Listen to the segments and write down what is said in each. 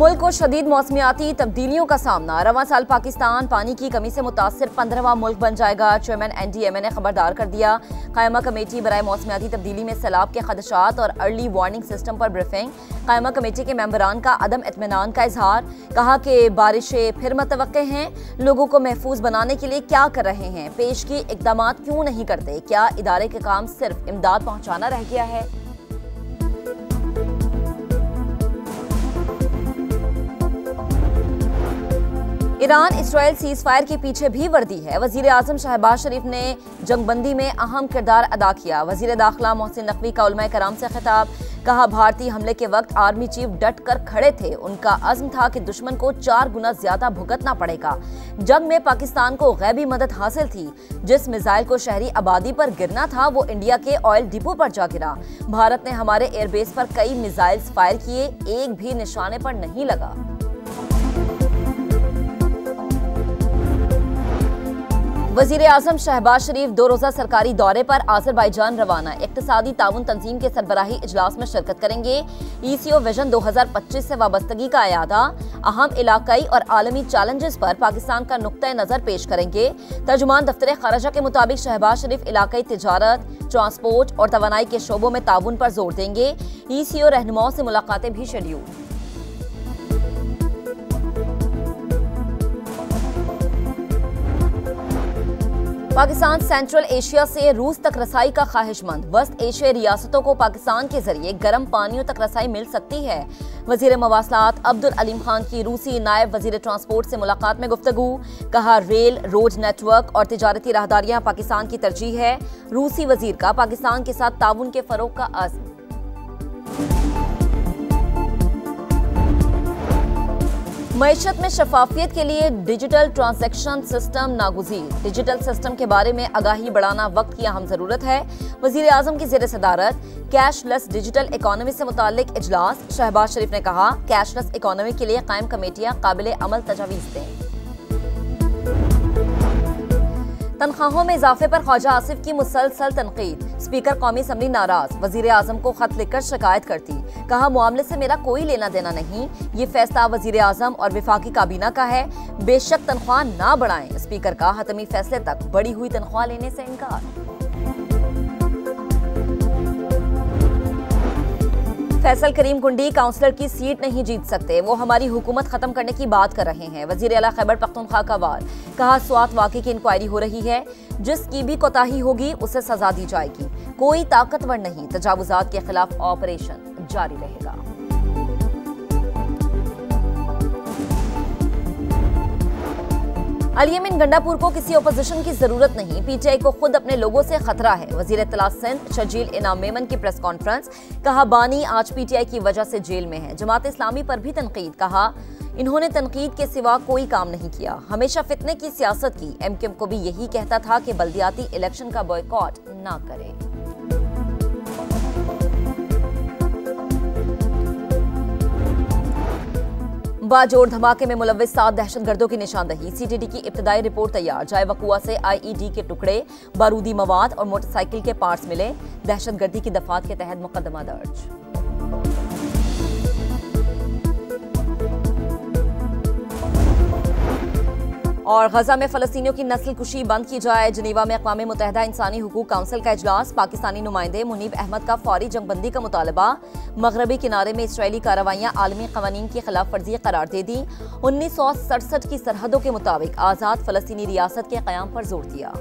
मुल्क को शदीद मौसमियाती तब्दीलियों का सामना। रवां साल पाकिस्तान पानी की कमी से मुतासिर 15वां मुल्क बन जाएगा। चेयरमैन NDMA ने खबरदार कर दिया। कायमा कमेटी बराए मौसमियाती तब्दीली में सैलाब के खदशात और अर्ली वार्निंग सिस्टम पर ब्रीफिंग। कायमा कमेटी के मेंबरान का अदम इत्मीनान का इजहार। कहा कि बारिशें फिर मुतवक्के हैं। लोगों को महफूज बनाने के लिए क्या कर रहे हैं, पेश की इकदाम क्यों नहीं करते? क्या इदारे के काम सिर्फ इमदाद पहुँचाना रह गया है? ईरान इसराइल सीज फायर के पीछे भी वर्दी है। वजीर आजम शहबाज शरीफ ने जंगबंदी में अहम किरदार अदा किया। वजीर दाखिला मोहसिन नकवी का उलमाए कराम से खिताब। कहा, भारतीय हमले के वक्त आर्मी चीफ डट कर खड़े थे। उनका अज़्म था कि दुश्मन को 4 गुना ज्यादा भुगतना पड़ेगा। जंग में पाकिस्तान को गैबी मदद हासिल थी। जिस मिसाइल को शहरी आबादी पर गिरना था वो इंडिया के ऑयल डिपो पर जा गिरा। भारत ने हमारे एयरबेस पर कई मिसाइल्स फायर किए, एक भी निशाने पर नहीं लगा। वजीर आजम शहबाज शरीफ 2 रोजा सरकारी दौरे पर आज़रबाईजान रवाना। इक्तिसादी ताउन तंजीम के सरबराही इजलास में शिरकत करेंगे। ECO विजन 2025 से वाबस्तगी का अयादा। अहम इलाकाई और आलमी चैलेंजेस पर पाकिस्तान का नुक्ता नजर पेश करेंगे। तर्जुमान दफ्तर खराजा के मुताबिक शहबाज शरीफ इलाकाई तिजारत, ट्रांसपोर्ट और तवानाई के शोबों में ताउन पर जोर देंगे। ECO रहनुमाओं से मुलाकातें भी शेड्यूल। पाकिस्तान सेंट्रल एशिया से रूस तक रसाई का ख्वाहिशमंद। वस्त एशियाई रियासतों को पाकिस्तान के जरिए गर्म पानियों तक रसाई मिल सकती है। वजीर मवासलात अब्दुल अलीम खान की रूसी नायब वजीर ट्रांसपोर्ट से मुलाकात में गुफ्तगू। कहा, रेल, रोड नेटवर्क और तिजारती राहदारियां पाकिस्तान की तरजीह है। रूसी वजीर का पाकिस्तान के साथ ताउन के फरोग का अज़्म। मईशत में शफाफियत के लिए डिजिटल ट्रांजैक्शन सिस्टम नागुज़ीर। डिजिटल सिस्टम के बारे में आगाही बढ़ाना वक्त की अहम जरूरत है। वजीर आजम की ज़ेर सदारत कैशलेस डिजिटल इकोनॉमी से मुताल्लिक इजलास। शहबाज शरीफ ने कहा, कैशलेस इकोनॉमी के लिए कायम कमेटियां काबिल अमल तजावीज़ दें। तनख्वाहों में इजाफे पर ख्वाजा आसिफ की मुसलसल तनकीद। स्पीकर कौमी असम्बली नाराज। वजीर आजम को खत लिखकर शिकायत करती। कहा, मामले से मेरा कोई लेना देना नहीं। ये फैसला वजीर आजम और विफाकी काबीना का है। बेशक तनख्वाह ना बढ़ाएं। स्पीकर का हतमी फैसले तक बढ़ी हुई तनख्वाह लेने से इनकार। फैसल करीम कुंडी काउंसलर की सीट नहीं जीत सकते। वो हमारी हुकूमत खत्म करने की बात कर रहे हैं। वजीर आला खैबर पख्तूनख्वा का वार। कहा, स्वात वाक़ई की इंक्वायरी हो रही है। जिसकी भी कोताही होगी उसे सजा दी जाएगी। कोई ताकतवर नहीं। तजावुजात के खिलाफ ऑपरेशन जारी रहेगा। अल-यमन गंडापुर को किसी ओपोजिशन की जरूरत नहीं। PTI को खुद अपने लोगों से खतरा है। वजीर इत्तला सिंध शजील इनाम मेमन की प्रेस कॉन्फ्रेंस। कहा, बानी आज PTI की वजह से जेल में है। जमात इस्लामी पर भी तनकीद। कहा, इन्होंने तनकीद के सिवा कोई काम नहीं किया, हमेशा फितने की सियासत की। MQM को भी यही कहता था कि बल्दियाती इलेक्शन का बॉयकॉट ना करे। बाजोड़ धमाके में मुलव्विस 7 दहशतगर्दों की निशानदही। CTD की इब्तदाई रिपोर्ट तैयार। जाए वकुआ से IED के टुकड़े, बारूदी मवाद और मोटरसाइकिल के पार्ट्स मिले। दहशतगर्दी की दफात के तहत मुकदमा दर्ज। और गजा में फलस्तीनियों की नस्ल कुशी बंद की जाए। जनीवा में अक़वाम मुत्तहिदा इंसानी हुकूक काउंसिल का इजलास। पाकिस्तानी नुमाइंदे मुनीब अहमद का फौरी जंगबंदी का मुतालबा। मगरबी किनारे में इसराइली कार्रवाइयां आलमी कवानीन की खिलाफ वर्जी करार दे दी। 1967 की सरहदों के मुताबिक आज़ाद फलस्तीनी रियासत के क़याम पर जोर दिया।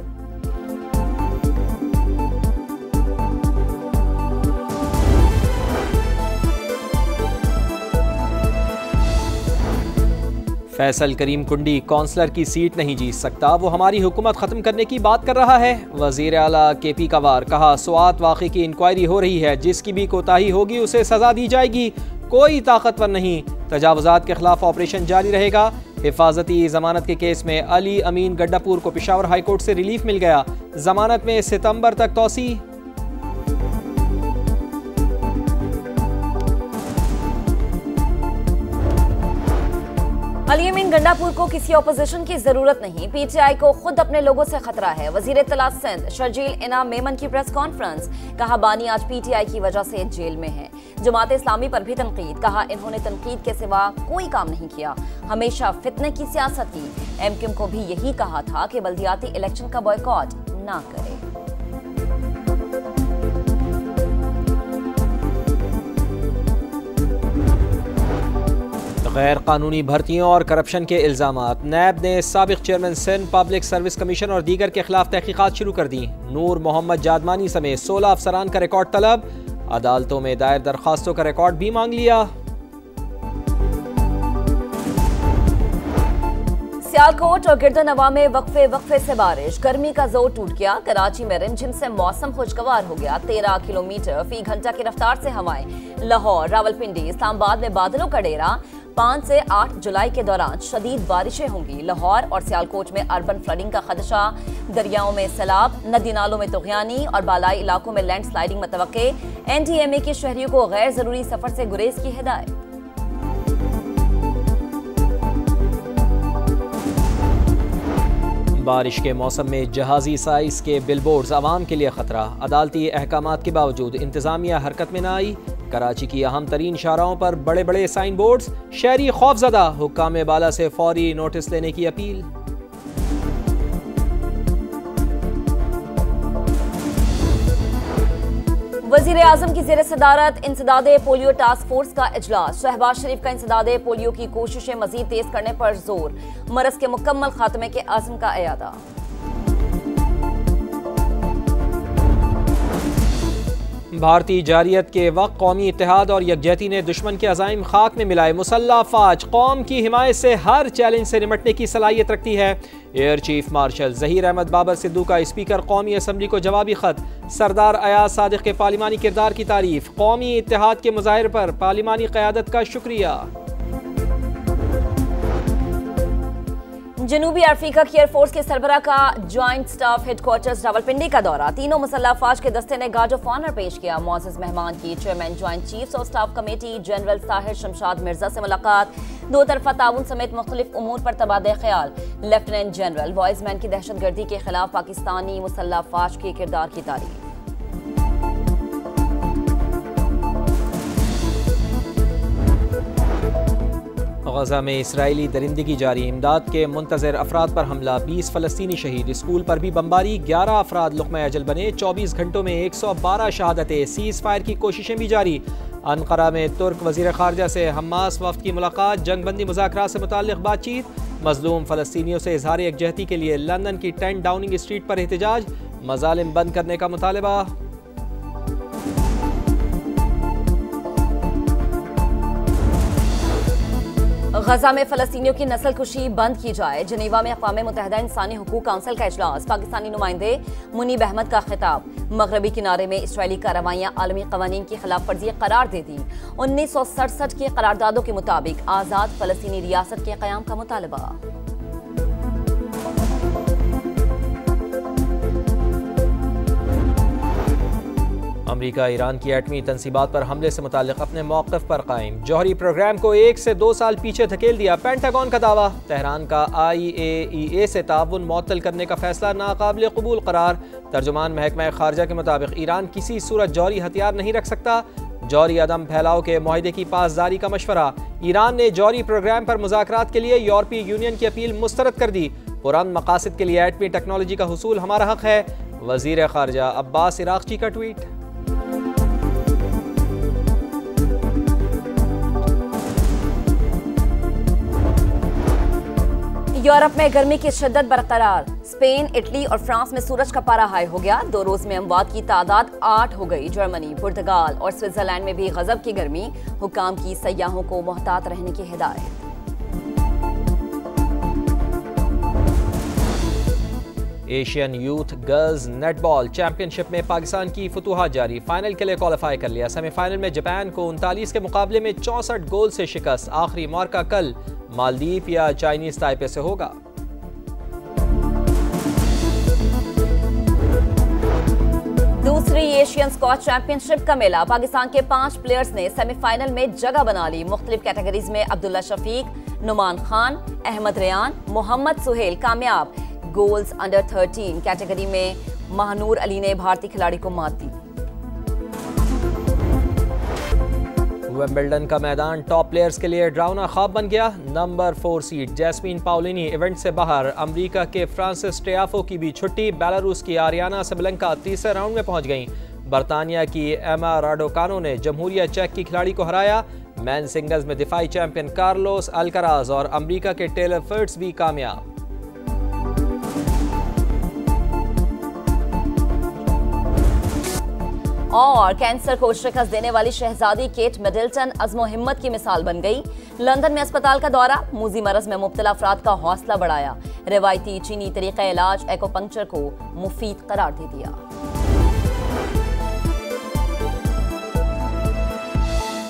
फैसल करीम कुंडी काउंसलर की सीट नहीं जीत सकता। वो हमारी हुकूमत ख़त्म करने की बात कर रहा है। वज़ीर आला KP का वार। कहा, स्वात वाक़ई की इंक्वायरी हो रही है। जिसकी भी कोताही होगी उसे सजा दी जाएगी। कोई ताकतवर नहीं। तजावुजात के खिलाफ ऑपरेशन जारी रहेगा। हिफाजती जमानत के केस में अली अमीन गंडापुर को पेशावर हाईकोर्ट से रिलीफ मिल गया। जमानत में सितंबर तक तौसी। अली-अमीन गंडापुर को किसी ऑपोजिशन की जरूरत नहीं, पीटीआई को खुद अपने लोगों से खतरा है। वजीर इत्तला सिंध शर्जील इनाम मेमन की प्रेस कॉन्फ्रेंस, कहा बानी आज पीटीआई की वजह से जेल में है। जमात इस्लामी पर भी तनकीद, कहा इन्होंने तनकीद के सिवा कोई काम नहीं किया, हमेशा फितने की सियासत की। एमक्यूएम को भी यही कहा था कि बल्दियाती इलेक्शन का बॉयकॉट ना करे। गैर कानूनी भर्तियों और करप्शन के इल्जामात, नैब ने साबिक chairman Sindh public service commission और दीगर के खिलाफ तहकीकात शुरू कर दी। नूर मोहम्मद जादमानी समेत 16 अफसरान का रिकॉर्ड तलब, अदालतों में दायर दरखास्तों का रिकॉर्ड भी मांग लिया। सियालकोट और गिरदोनवा में वक्फे से बारिश, गर्मी का जोर टूट गया। कराची में रिमझिम से मौसम खुशगवार हो गया। 13 किलोमीटर फी घंटा की रफ्तार से हवाएं। लाहौर, रावलपिंडी, इस्लामाबाद में बादलों का डेरा। 5 से 8 जुलाई के दौरान शदीद बारिशें होंगी। लाहौर और सियालकोट में अर्बन फ्लडिंग का खदशा, दरियाओं में सैलाब, नदी नालों में तुगयानी और बालाई इलाकों में लैंडस्लाइडिंग मतवक्के। एनडीएमए के शहरियों को गैर जरूरी सफर से गुरेज की हिदायत। बारिश के मौसम में जहाजी साइज के बिलबोर्ड्स आवाम के लिए खतरा, अदालती अहकामात के बावजूद इंतजामिया हरकत में न आई। कराची की अहम तरीन शाहराहों पर बड़े बड़े साइन बोर्ड्स, शहरी खौफजदा, हुक्काम बाला से फौरी नोटिस लेने की अपील। वजीर आजम की ज़ेर सदारत इंसदादे पोलियो टास्क फोर्स का इजलास, शहबाज शरीफ का इंसदादे पोलियो की कोशिशें मजीद तेज करने पर जोर, मरज के मुकम्मल खात्मे के आज़म का एयादा। भारतीय जारियत के वक्त कौमी इत्तेहाद और यकजहती ने दुश्मन के अज़ाइम खाक में मिलाए। मुसल्लह फ़ौज कौम की हिमायत से हर चैलेंज से निमटने की सलाहियत रखती है। Air chief marshal Zaheer Ahmed Babar Sidhu का स्पीकर कौमी असम्बली को जवाबी खत, सरदार अयाज सादिक के पार्लिमानी किरदार की तारीफ, कौमी इत्तेहाद के मुजाहिर पर पार्लिमानी क़यादत का शुक्रिया। जनूबी अफ्रीका की एयरफोर्स के सरबराह का ज्वाइंट स्टाफ हेडक्वार्टर्स रावलपिंडी का दौरा, तीनों मुसल्लह फ़ौज के दस्ते ने गार्ड ऑफ ऑनर पेश किया। मुअज़्ज़ज़ मेहमान की chairman joint chiefs of staff committee general Tahir Shamshad Mirza से मुलाकात, दो तरफा ताउन समेत मुख्तलिफ उमूर पर तबादला ख्याल। लेफ्टिनेंट जनरल वॉइसमैन की दहशतगर्दी के खिलाफ पाकिस्तानी मुसल्लह फ़ौज के किरदार की तारीफ। गजा में इसराइली दरिंदगी जारी, इमदाद के मुंतज़िर अफराद पर हमला, 20 फ़लस्तीनी शहीद, स्कूल पर भी बमबारी, 11 अफराद लुक़्मा अजल बने। 24 घंटों में 112 शहादतें, सीज़ फायर की कोशिशें भी जारी। अनक़रा में तुर्क वज़ीर ख़ारजा से हमास वफ़द की मुलाकात, जंगबंदी मुज़ाकरात से मुताल्लिक़ बातचीत। मज़लूम फ़लस्तीनियों से इज़हार यकजहती के लिए लंदन की 10 डाउनिंग स्ट्रीट पर एहतजाज, मज़ालिम बंद करने का मुतालबा। गजा में फ़लस्तीनियों की नस्ल कुशी बंद की जाए। जनीवा में अक़वाम मुत्तहिदा इंसानी हुकूक काउंसिल का इजलास, पाकिस्तानी नुमाइंदे मुनीब अहमद का खिताब। मगरबी किनारे में इसराइली कार्रवाइयाँ आलमी क़वानीन की खिलाफ वर्जी करार दे दी। 1967 की करारदादों के मुताबिक आज़ाद फ़लस्तीनी रियासत के क़याम का मुतालबा। अमरीका ईरान की एटमी तनसीबात पर हमले से मुताल्लिक़ अपने मौक़िफ़ पर कायम, जौहरी प्रोग्राम को 1 से 2 साल पीछे धकेल दिया। पेंटागन का दावा, तेहरान का IAEA से ताउन मुअत्तल करने का फैसला नाकाबिल कबूल करार। तर्जुमान महकमा ख़ारजा के मुताबिक ईरान किसी सूरत जौहरी हथियार नहीं रख सकता। जौहरी अदम फैलाव के मुआहदे की पासदारी का मशवरा, ईरान ने जौहरी प्रोग्राम पर मुज़ाकरात के लिए यूरोपीय यूनियन की अपील मुस्तरद कर दी। पुरान मकासद के लिए एटमी टेक्नोलॉजी का हुसूल हमारा हक है, वज़ीर ख़ारजा अब्बास इराक़ची का ट्वीट। यूरोप में गर्मी की शिद्दत बरकरार, स्पेन, इटली और फ्रांस में सूरज का पारा हाई हो गया। 2 रोज में अमवात की तादाद 8 हो गई। जर्मनी, पुर्तगाल और स्विट्जरलैंड में भी गजब की गर्मी, हुकाम की सयाहों को मोहतात रहने की हिदायत। Asian youth girls netball championship में पाकिस्तान की फतूहात जारी, फाइनल के लिए क्वालिफाई कर लिया। सेमीफाइनल में जापान को 39 के मुकाबले में 64 गोल से शिकस्त। आखिरी मौका कल मालदीव या चाइनीज ताइपे से होगा। दूसरे दूसरी एशियन स्क्वॉश चैंपियनशिप का मेला। पाकिस्तान के 5 प्लेयर्स ने सेमीफाइनल में जगह बना ली। मुख्तलिफ कैटेगरीज में अब्दुल्ला शफीक, नुमान खान, अहमद रेयान, मोहम्मद सुहेल कामयाब। गर्ल्स अंडर 13 कैटेगरी में महानूर अली ने भारतीय खिलाड़ी को मात दी। विंबलडन का मैदान टॉप प्लेयर्स के लिए डरावना ख्वाब बन गया। नंबर 4 सीड जैस्मीन पाउलिनी इवेंट से बाहर। अमेरिका के फ्रांसिस टियाफो की भी छुट्टी। बेलारूस की आरियाना सबलंका तीसरे राउंड में पहुंच गईं। बरतानिया की एमा राडोकानो ने जमहूरिया चेक की खिलाड़ी को हराया। मैन सिंगल्स में दिफाई चैंपियन कार्लोस अल्कराज और अमेरिका के टेलर फिट्स भी कामयाब। और कैंसर को शिकस्त देने वाली शहजादी केट मिडल्टन अज़्म हिम्मत की मिसाल बन गई। लंदन में अस्पताल का दौरा, मूजी मरज में मुब्तला अफराद का हौसला बढ़ाया। रिवायती चीनी तरीक़ा इलाज एक्यूपंक्चर को मुफीद करार दे दिया।